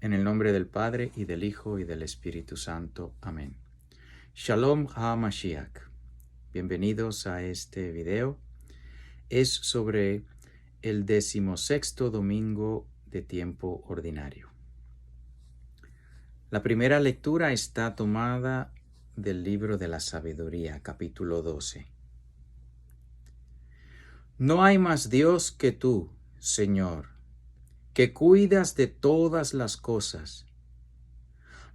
En el nombre del Padre, y del Hijo, y del Espíritu Santo. Amén. Shalom HaMashiach. Bienvenidos a este video. Es sobre el 16º domingo de tiempo ordinario. La primera lectura está tomada del libro de la Sabiduría, capítulo 12. No hay más Dios que tú, Señor, que cuidas de todas las cosas.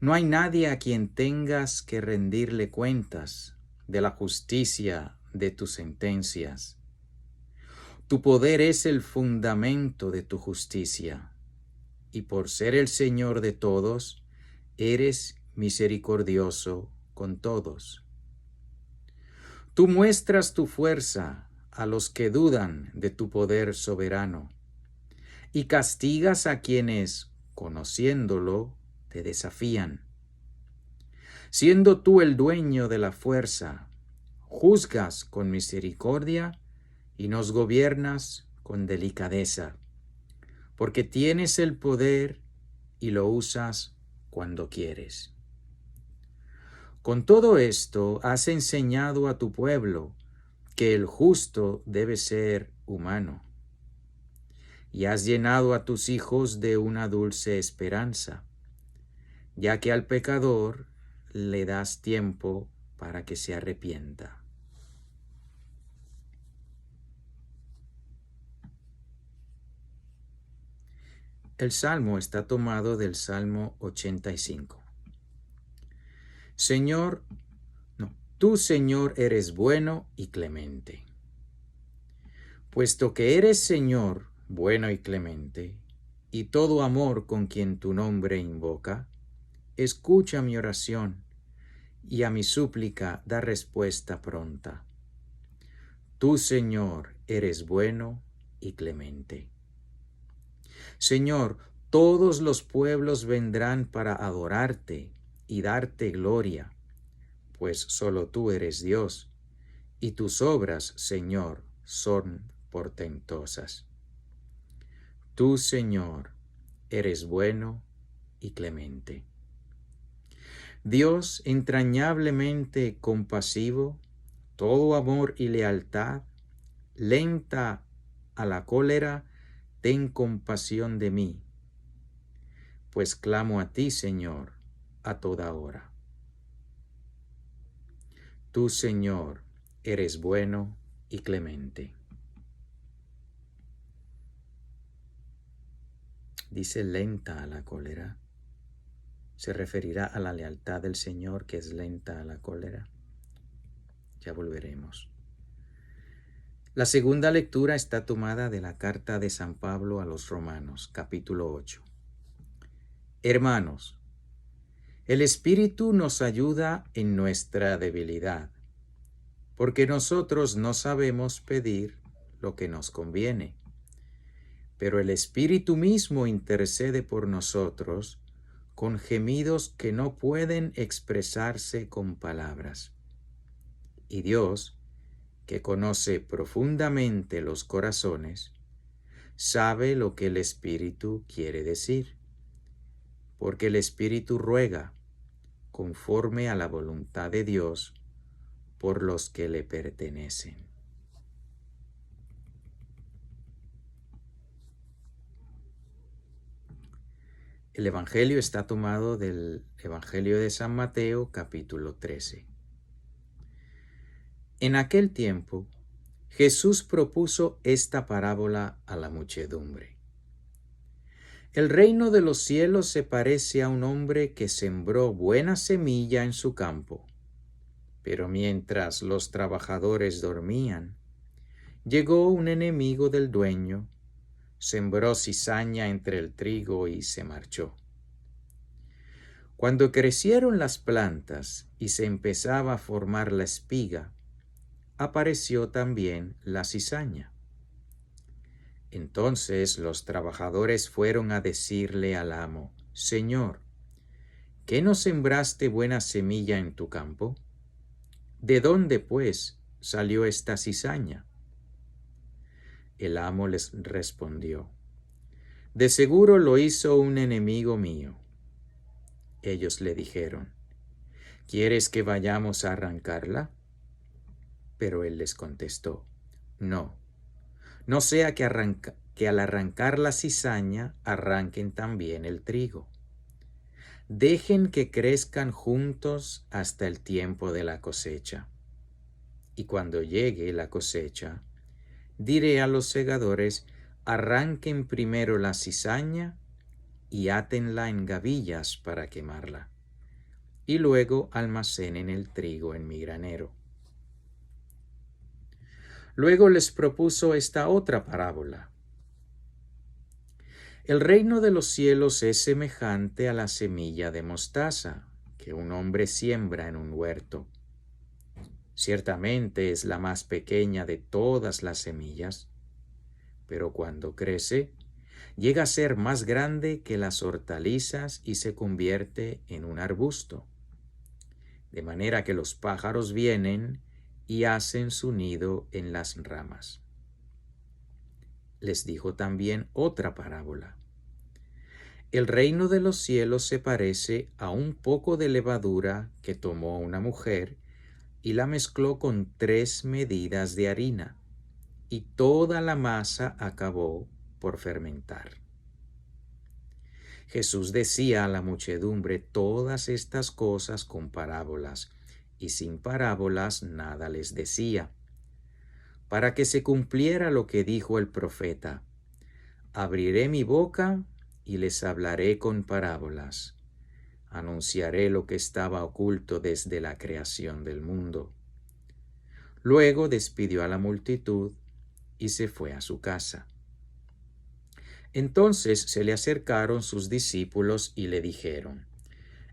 No hay nadie a quien tengas que rendirle cuentas de la justicia de tus sentencias. Tu poder es el fundamento de tu justicia, y por ser el Señor de todos, eres misericordioso con todos. Tú muestras tu fuerza a los que dudan de tu poder soberano, y castigas a quienes, conociéndolo, te desafían. Siendo tú el dueño de la fuerza, juzgas con misericordia y nos gobiernas con delicadeza, porque tienes el poder y lo usas cuando quieres. Con todo esto has enseñado a tu pueblo que el justo debe ser humano, y has llenado a tus hijos de una dulce esperanza, ya que al pecador le das tiempo para que se arrepienta. El salmo está tomado del Salmo 85. Tú, Señor, eres bueno y clemente. Puesto que eres, Señor, bueno y clemente, y todo amor con quien tu nombre invoca, escucha mi oración, y a mi súplica da respuesta pronta. Tú, Señor, eres bueno y clemente. Señor, todos los pueblos vendrán para adorarte y darte gloria, pues solo tú eres Dios, y tus obras, Señor, son portentosas. Tú, Señor, eres bueno y clemente. Dios entrañablemente compasivo, todo amor y lealtad, lenta a la cólera, ten compasión de mí, pues clamo a ti, Señor, a toda hora. Tú, Señor, eres bueno y clemente. Dice lenta a la cólera. ¿Se referirá a la lealtad del Señor, que es lenta a la cólera? Ya volveremos. La segunda lectura está tomada de la carta de San Pablo a los Romanos, capítulo 8. Hermanos, el Espíritu nos ayuda en nuestra debilidad, porque nosotros no sabemos pedir lo que nos conviene, pero el Espíritu mismo intercede por nosotros con gemidos que no pueden expresarse con palabras. Y Dios, que conoce profundamente los corazones, sabe lo que el Espíritu quiere decir, porque el Espíritu ruega conforme a la voluntad de Dios por los que le pertenecen. El Evangelio está tomado del Evangelio de San Mateo, capítulo 13. En aquel tiempo, Jesús propuso esta parábola a la muchedumbre. El reino de los cielos se parece a un hombre que sembró buena semilla en su campo, pero mientras los trabajadores dormían, llegó un enemigo del dueño, sembró cizaña entre el trigo y se marchó. Cuando crecieron las plantas y se empezaba a formar la espiga, apareció también la cizaña. Entonces los trabajadores fueron a decirle al amo: Señor, ¿qué no sembraste buena semilla en tu campo? ¿De dónde, pues, salió esta cizaña? El amo les respondió: De seguro lo hizo un enemigo mío. Ellos le dijeron, ¿quieres que vayamos a arrancarla? Pero él les contestó, no, no sea que al arrancar la cizaña arranquen también el trigo. Dejen que crezcan juntos hasta el tiempo de la cosecha. Y cuando llegue la cosecha, diré a los segadores, arranquen primero la cizaña y átenla en gavillas para quemarla, y luego almacenen el trigo en mi granero. Luego les propuso esta otra parábola. El reino de los cielos es semejante a la semilla de mostaza que un hombre siembra en un huerto. Ciertamente es la más pequeña de todas las semillas, pero cuando crece, llega a ser más grande que las hortalizas y se convierte en un arbusto, de manera que los pájaros vienen y hacen su nido en las ramas. Les dijo también otra parábola. El reino de los cielos se parece a un poco de levadura que tomó una mujer y la mezcló con 3 medidas de harina, y toda la masa acabó por fermentar. Jesús decía a la muchedumbre todas estas cosas con parábolas, y sin parábolas nada les decía, para que se cumpliera lo que dijo el profeta: abriré mi boca y les hablaré con parábolas. Anunciaré lo que estaba oculto desde la creación del mundo. Luego despidió a la multitud y se fue a su casa. Entonces se le acercaron sus discípulos y le dijeron,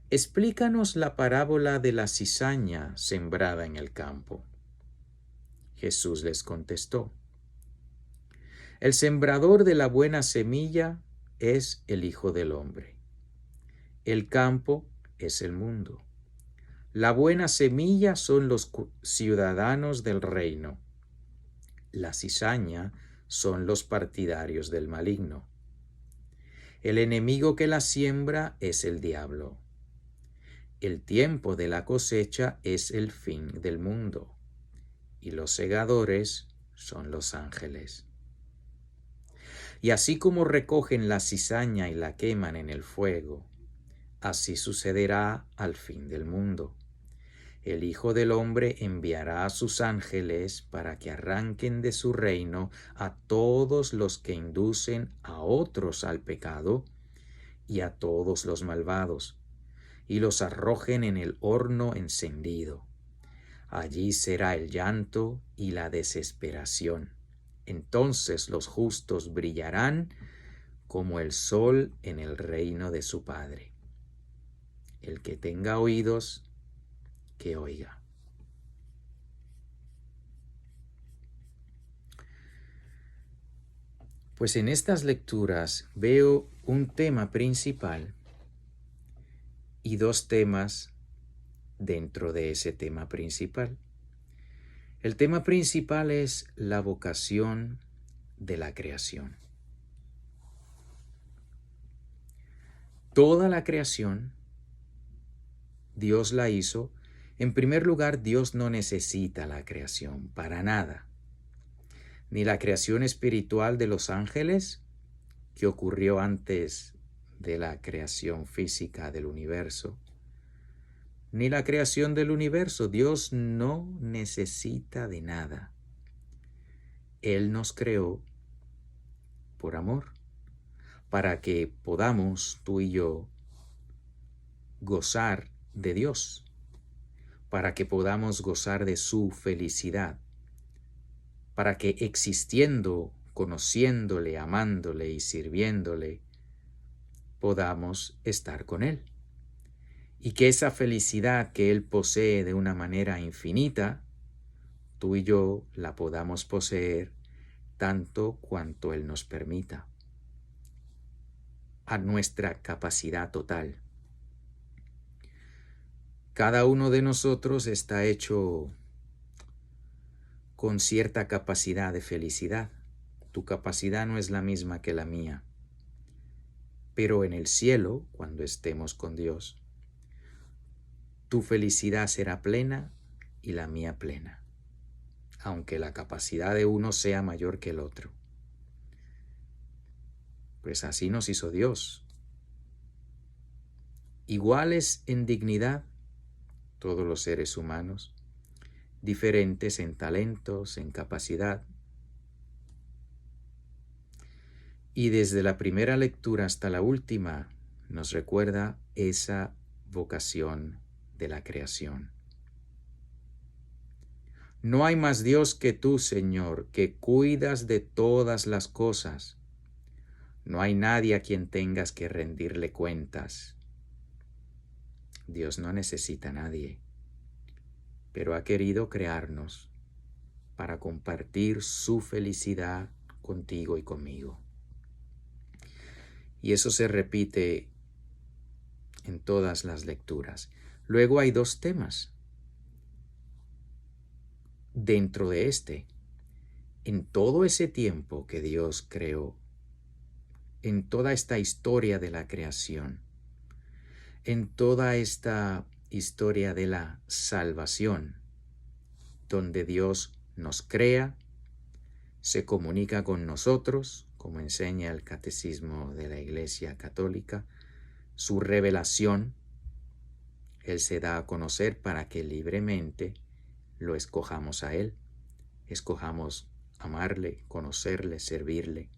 explícanos la parábola de la cizaña sembrada en el campo. Jesús les contestó, el sembrador de la buena semilla es el Hijo del Hombre. El campo es el mundo. La buena semilla son los ciudadanos del reino. La cizaña son los partidarios del maligno. El enemigo que la siembra es el diablo. El tiempo de la cosecha es el fin del mundo, y los segadores son los ángeles. Y así como recogen la cizaña y la queman en el fuego, así sucederá al fin del mundo. El Hijo del Hombre enviará a sus ángeles para que arranquen de su reino a todos los que inducen a otros al pecado y a todos los malvados, y los arrojen en el horno encendido. Allí será el llanto y la desesperación. Entonces los justos brillarán como el sol en el reino de su Padre. El que tenga oídos, que oiga. Pues en estas lecturas veo un tema principal y 2 temas dentro de ese tema principal. El tema principal es la vocación de la creación. Toda la creación, Dios la hizo. En primer lugar, Dios no necesita la creación para nada. Ni la creación espiritual de los ángeles, que ocurrió antes de la creación física del universo, ni la creación del universo. Dios no necesita de nada. Él nos creó por amor, para que podamos, tú y yo, gozar de Dios, para que podamos gozar de su felicidad, para que existiendo, conociéndole, amándole y sirviéndole, podamos estar con Él. Y que esa felicidad que Él posee de una manera infinita, tú y yo la podamos poseer tanto cuanto Él nos permita, a nuestra capacidad total. Cada uno de nosotros está hecho con cierta capacidad de felicidad. Tu capacidad no es la misma que la mía. Pero en el cielo, cuando estemos con Dios, tu felicidad será plena y la mía plena, aunque la capacidad de uno sea mayor que el otro. Pues así nos hizo Dios. Iguales en dignidad, todos los seres humanos, diferentes en talentos, en capacidad. Y desde la primera lectura hasta la última nos recuerda esa vocación de la creación. No hay más Dios que tú, Señor, que cuidas de todas las cosas. No hay nadie a quien tengas que rendirle cuentas. Dios no necesita a nadie, pero ha querido crearnos para compartir su felicidad contigo y conmigo. Y eso se repite en todas las lecturas. Luego hay dos temas dentro de este. En todo ese tiempo que Dios creó, en toda esta historia de la creación, en toda esta historia de la salvación, donde Dios nos crea, se comunica con nosotros, como enseña el Catecismo de la Iglesia Católica, su revelación, Él se da a conocer para que libremente lo escojamos a Él, escojamos amarle, conocerle, servirle.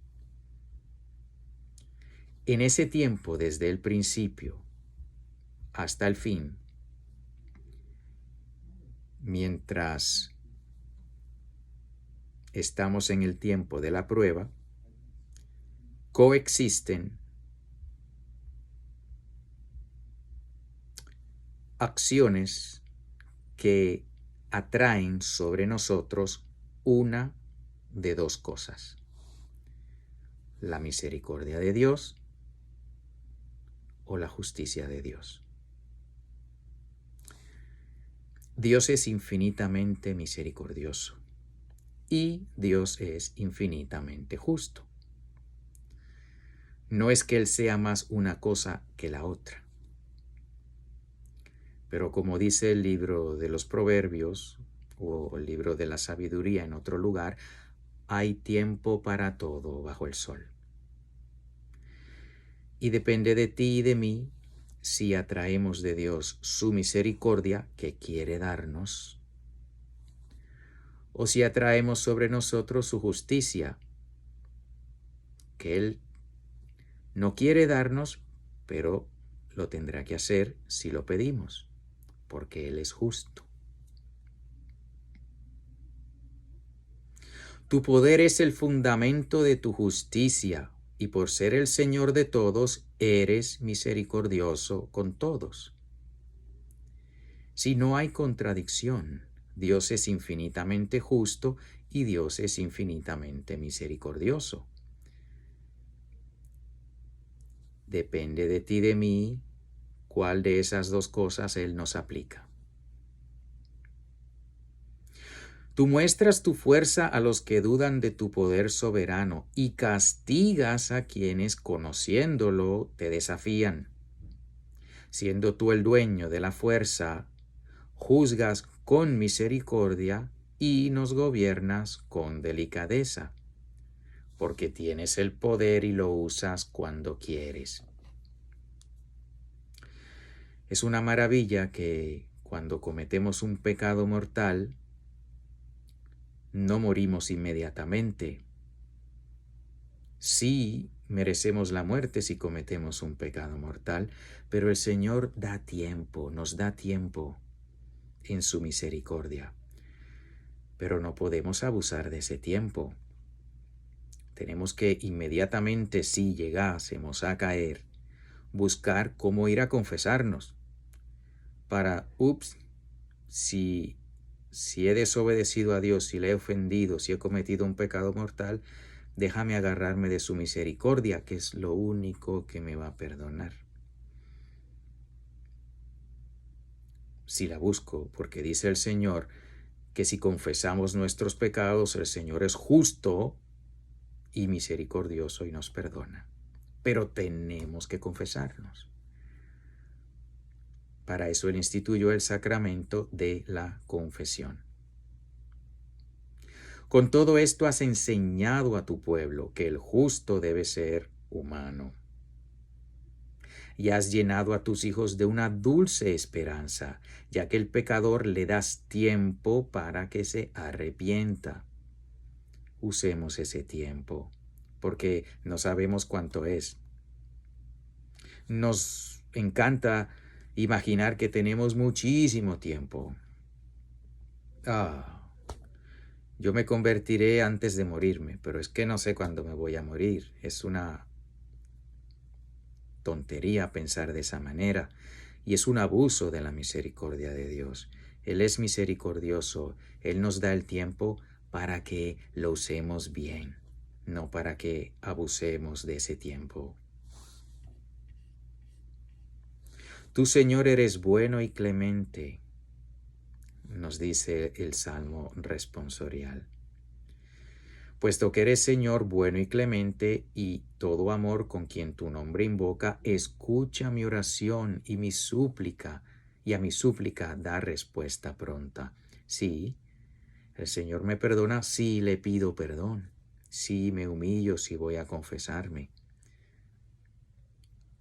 En ese tiempo, desde el principio hasta el fin, mientras estamos en el tiempo de la prueba, coexisten acciones que atraen sobre nosotros una de dos cosas: la misericordia de Dios o la justicia de Dios. Dios es infinitamente misericordioso y Dios es infinitamente justo. No es que Él sea más una cosa que la otra. Pero como dice el libro de los Proverbios o el libro de la sabiduría en otro lugar, hay tiempo para todo bajo el sol. Y depende de ti y de mí si atraemos de Dios su misericordia que quiere darnos, o si atraemos sobre nosotros su justicia que Él no quiere darnos, pero lo tendrá que hacer si lo pedimos, porque Él es justo. Tu poder es el fundamento de tu justicia, y por ser el Señor de todos, eres misericordioso con todos. Si no hay contradicción, Dios es infinitamente justo y Dios es infinitamente misericordioso. Depende de ti y de mí cuál de esas dos cosas Él nos aplica. Tú muestras tu fuerza a los que dudan de tu poder soberano y castigas a quienes, conociéndolo, te desafían. Siendo tú el dueño de la fuerza, juzgas con misericordia y nos gobiernas con delicadeza, porque tienes el poder y lo usas cuando quieres. Es una maravilla que cuando cometemos un pecado mortal, no morimos inmediatamente. Sí, merecemos la muerte si cometemos un pecado mortal, pero el Señor da tiempo, nos da tiempo en su misericordia. Pero no podemos abusar de ese tiempo. Tenemos que inmediatamente, si llegásemos a caer, buscar cómo ir a confesarnos para, si he desobedecido a Dios, si le he ofendido, si he cometido un pecado mortal, déjame agarrarme de su misericordia, que es lo único que me va a perdonar. Si la busco, porque dice el Señor que si confesamos nuestros pecados, el Señor es justo y misericordioso y nos perdona. pero tenemos que confesarnos. Para eso Él instituyó el sacramento de la confesión. Con todo esto has enseñado a tu pueblo que el justo debe ser humano. Y has llenado a tus hijos de una dulce esperanza, ya que el pecador le das tiempo para que se arrepienta. Usemos ese tiempo, porque no sabemos cuánto es. Nos encanta imaginar que tenemos muchísimo tiempo. Yo me convertiré antes de morirme, pero es que no sé cuándo me voy a morir. Es una tontería pensar de esa manera y es un abuso de la misericordia de Dios. Él es misericordioso, Él nos da el tiempo para que lo usemos bien, no para que abusemos de ese tiempo. Tú, Señor, eres bueno y clemente, nos dice el Salmo responsorial. Puesto que eres, Señor, bueno y clemente y todo amor con quien tu nombre invoca, escucha mi oración y mi súplica, y a mi súplica da respuesta pronta. Sí, el Señor me perdona si le pido perdón, si me humillo, si voy a confesarme.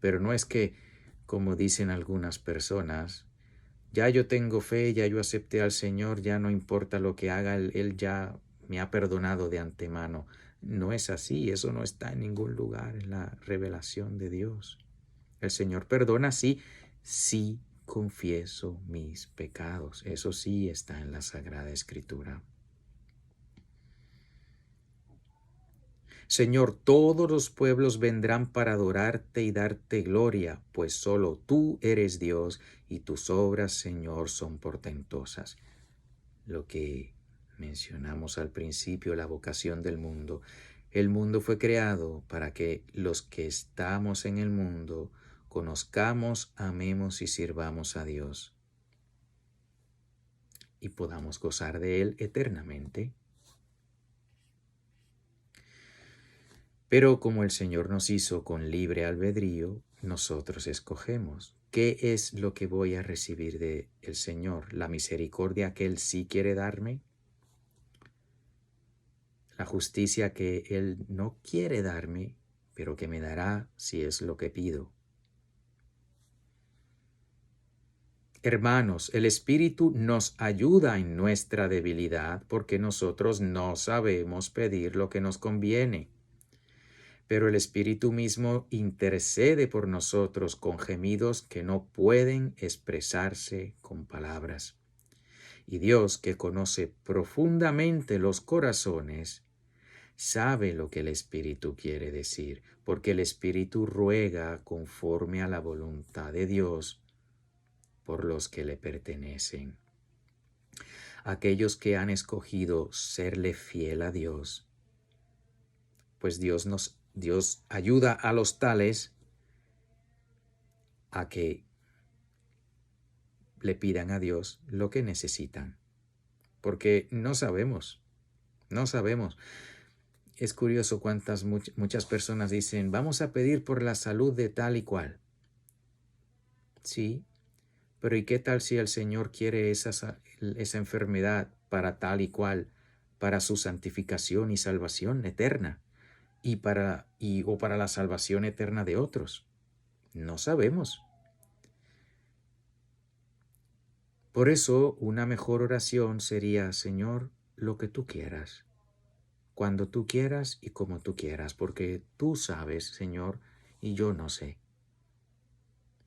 Pero no es que, como dicen algunas personas, ya yo tengo fe, ya yo acepté al Señor, ya no importa lo que haga, Él ya me ha perdonado de antemano. No es así, eso no está en ningún lugar en la revelación de Dios. El Señor perdona, sí, sí confieso mis pecados. Eso sí está en la Sagrada Escritura. Señor, todos los pueblos vendrán para adorarte y darte gloria, pues solo tú eres Dios y tus obras, Señor, son portentosas. Lo que mencionamos al principio, la vocación del mundo. El mundo fue creado para que los que estamos en el mundo conozcamos, amemos y sirvamos a Dios y podamos gozar de Él eternamente. Pero como el Señor nos hizo con libre albedrío, nosotros escogemos qué es lo que voy a recibir del Señor, la misericordia que Él sí quiere darme, la justicia que Él no quiere darme, pero que me dará si es lo que pido. Hermanos, el Espíritu nos ayuda en nuestra debilidad porque nosotros no sabemos pedir lo que nos conviene. Pero el Espíritu mismo intercede por nosotros con gemidos que no pueden expresarse con palabras. Y Dios, que conoce profundamente los corazones, sabe lo que el Espíritu quiere decir, porque el Espíritu ruega conforme a la voluntad de Dios por los que le pertenecen. Aquellos que han escogido serle fiel a Dios, pues Dios ayuda a los tales a que le pidan a Dios lo que necesitan, porque no sabemos. Es curioso muchas personas dicen, vamos a pedir por la salud de tal y cual. Sí, pero ¿y qué tal si el Señor quiere esa enfermedad para tal y cual, para su santificación y salvación eterna, o para la salvación eterna de otros? No sabemos. Por eso, una mejor oración sería, Señor, lo que tú quieras, cuando tú quieras y como tú quieras, porque tú sabes, Señor, y yo no sé.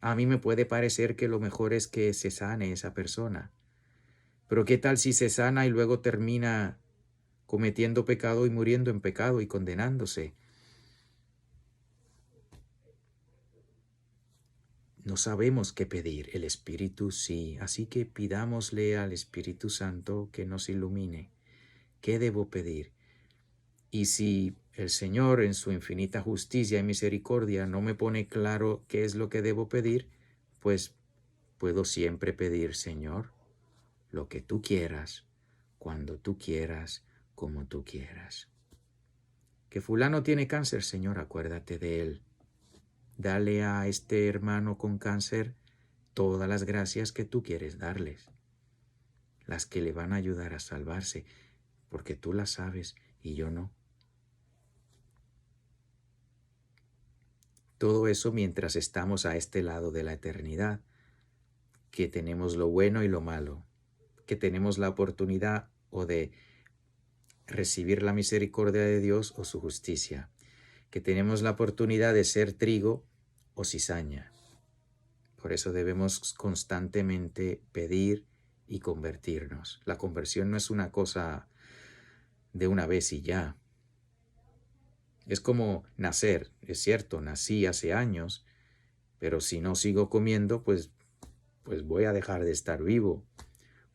A mí me puede parecer que lo mejor es que se sane esa persona, pero ¿qué tal si se sana y luego termina cometiendo pecado y muriendo en pecado y condenándose? No sabemos qué pedir, el Espíritu sí, así que pidámosle al Espíritu Santo que nos ilumine. ¿Qué debo pedir? Y si el Señor en su infinita justicia y misericordia no me pone claro qué es lo que debo pedir, pues puedo siempre pedir, Señor, lo que tú quieras, cuando tú quieras, como tú quieras. Que fulano tiene cáncer, Señor, acuérdate de él. dale a este hermano con cáncer todas las gracias que tú quieres darles, las que le van a ayudar a salvarse, porque tú las sabes y yo no. Todo eso mientras estamos a este lado de la eternidad, que tenemos lo bueno y lo malo, que tenemos la oportunidad o de recibir la misericordia de Dios o su justicia, que tenemos la oportunidad de ser trigo o cizaña. Por eso debemos constantemente pedir y convertirnos. La conversión no es una cosa de una vez y ya. Es como nacer, es cierto, nací hace años, pero si no sigo comiendo, pues voy a dejar de estar vivo.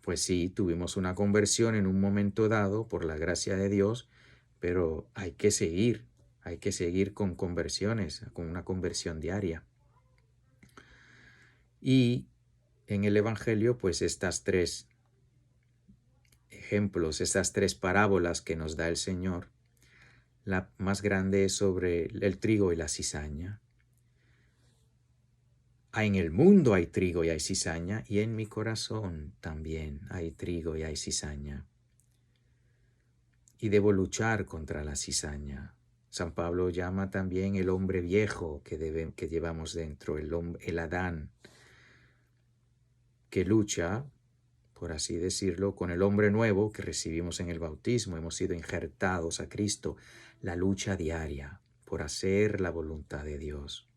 Pues sí, tuvimos una conversión en un momento dado por la gracia de Dios, pero hay que seguir con conversiones, con una conversión diaria. Y en el Evangelio, pues estas tres ejemplos, estas tres parábolas que nos da el Señor, la más grande es sobre el trigo y la cizaña. En el mundo hay trigo y hay cizaña, y en mi corazón también hay trigo y hay cizaña. Y debo luchar contra la cizaña. San Pablo llama también el hombre viejo que llevamos dentro, el Adán, que lucha, por así decirlo, con el hombre nuevo que recibimos en el bautismo. Hemos sido injertados a Cristo. La lucha diaria por hacer la voluntad de Dios.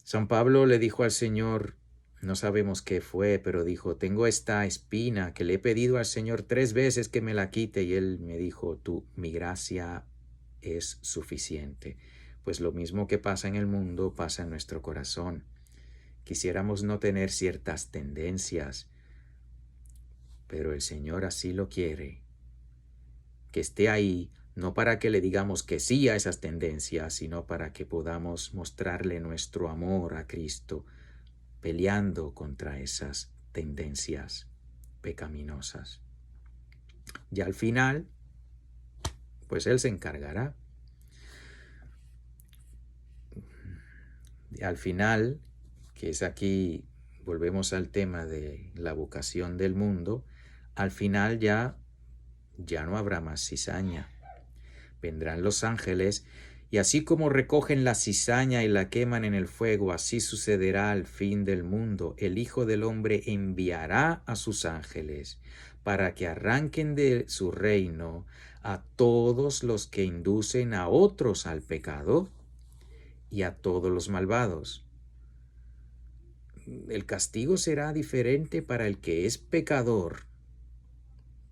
San Pablo le dijo al Señor, no sabemos qué fue, pero dijo, tengo esta espina que le he pedido al Señor 3 veces que me la quite, y Él me dijo, mi gracia es suficiente. Pues lo mismo que pasa en el mundo pasa en nuestro corazón. Quisiéramos no tener ciertas tendencias, pero el Señor así lo quiere, que esté ahí, no para que le digamos que sí a esas tendencias, sino para que podamos mostrarle nuestro amor a Cristo, peleando contra esas tendencias pecaminosas. Y al final, pues Él se encargará. Y al final, que es aquí, volvemos al tema de la vocación del mundo, al final ya no habrá más cizaña. Vendrán los ángeles, y así como recogen la cizaña y la queman en el fuego, así sucederá al fin del mundo. El Hijo del Hombre enviará a sus ángeles para que arranquen de su reino a todos los que inducen a otros al pecado y a todos los malvados. El castigo será diferente para el que es pecador,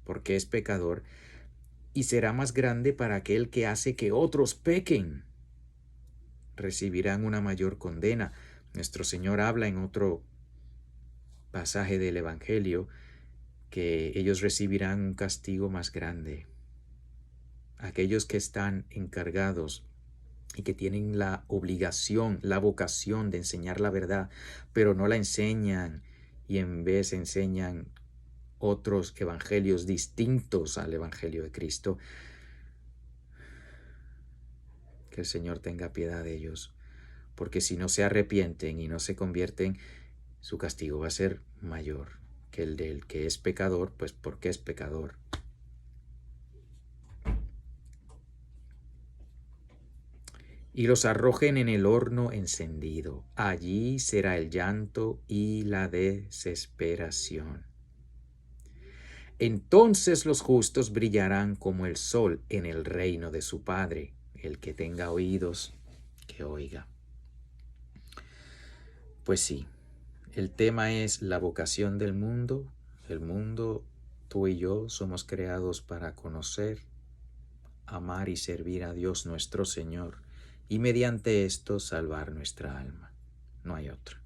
porque es pecador, y será más grande para aquel que hace que otros pequen. Recibirán una mayor condena. Nuestro Señor habla en otro pasaje del Evangelio que ellos recibirán un castigo más grande. Aquellos que están encargados y que tienen la obligación, la vocación de enseñar la verdad, pero no la enseñan y en vez enseñan otros evangelios distintos al Evangelio de Cristo. Que el Señor tenga piedad de ellos, porque si no se arrepienten y no se convierten, su castigo va a ser mayor que el del que es pecador, pues porque es pecador. Y los arrojen en el horno encendido. Allí será el llanto y la desesperación. Entonces los justos brillarán como el sol en el reino de su Padre. El que tenga oídos, que oiga. Pues sí, el tema es la vocación del mundo. El mundo, tú y yo, somos creados para conocer, amar y servir a Dios nuestro Señor, y mediante esto salvar nuestra alma. No hay otra.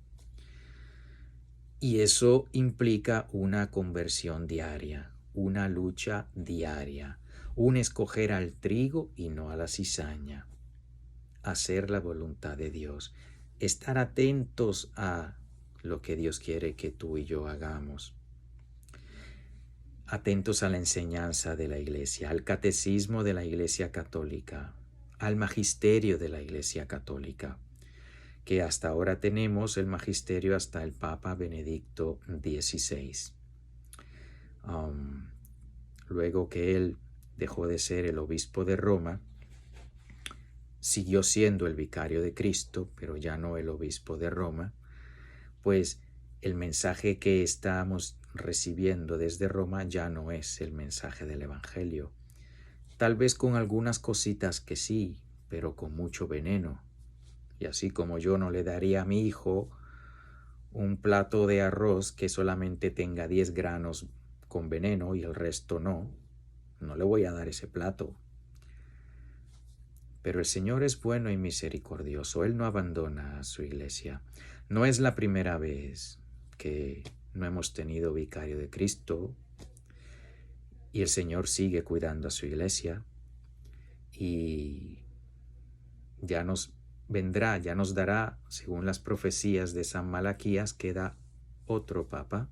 Y eso implica una conversión diaria, una lucha diaria, un escoger al trigo y no a la cizaña, hacer la voluntad de Dios, estar atentos a lo que Dios quiere que tú y yo hagamos, atentos a la enseñanza de la Iglesia, al catecismo de la Iglesia Católica, al magisterio de la Iglesia Católica, que hasta ahora tenemos el magisterio hasta el Papa Benedicto XVI. Luego que él dejó de ser el obispo de Roma, siguió siendo el vicario de Cristo, pero ya no el obispo de Roma, pues el mensaje que estamos recibiendo desde Roma ya no es el mensaje del Evangelio. Tal vez con algunas cositas que sí, pero con mucho veneno. Y así como yo no le daría a mi hijo un plato de arroz que solamente tenga 10 granos con veneno y el resto no, no le voy a dar ese plato. Pero el Señor es bueno y misericordioso. Él no abandona a su iglesia. No es la primera vez que no hemos tenido vicario de Cristo y el Señor sigue cuidando a su iglesia y ya nos vendrá, ya nos dará, según las profecías de San Malaquías, queda otro papa,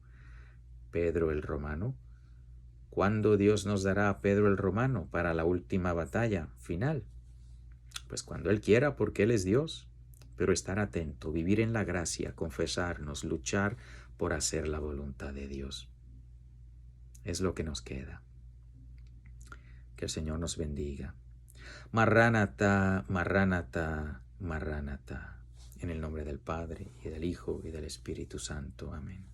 Pedro el Romano. ¿Cuándo Dios nos dará a Pedro el Romano para la última batalla final? Pues cuando Él quiera, porque Él es Dios. Pero estar atento, vivir en la gracia, confesarnos, luchar por hacer la voluntad de Dios. Es lo que nos queda. Que el Señor nos bendiga. Marránata, Marránata, Marránata. En el nombre del Padre, y del Hijo, y del Espíritu Santo. Amén.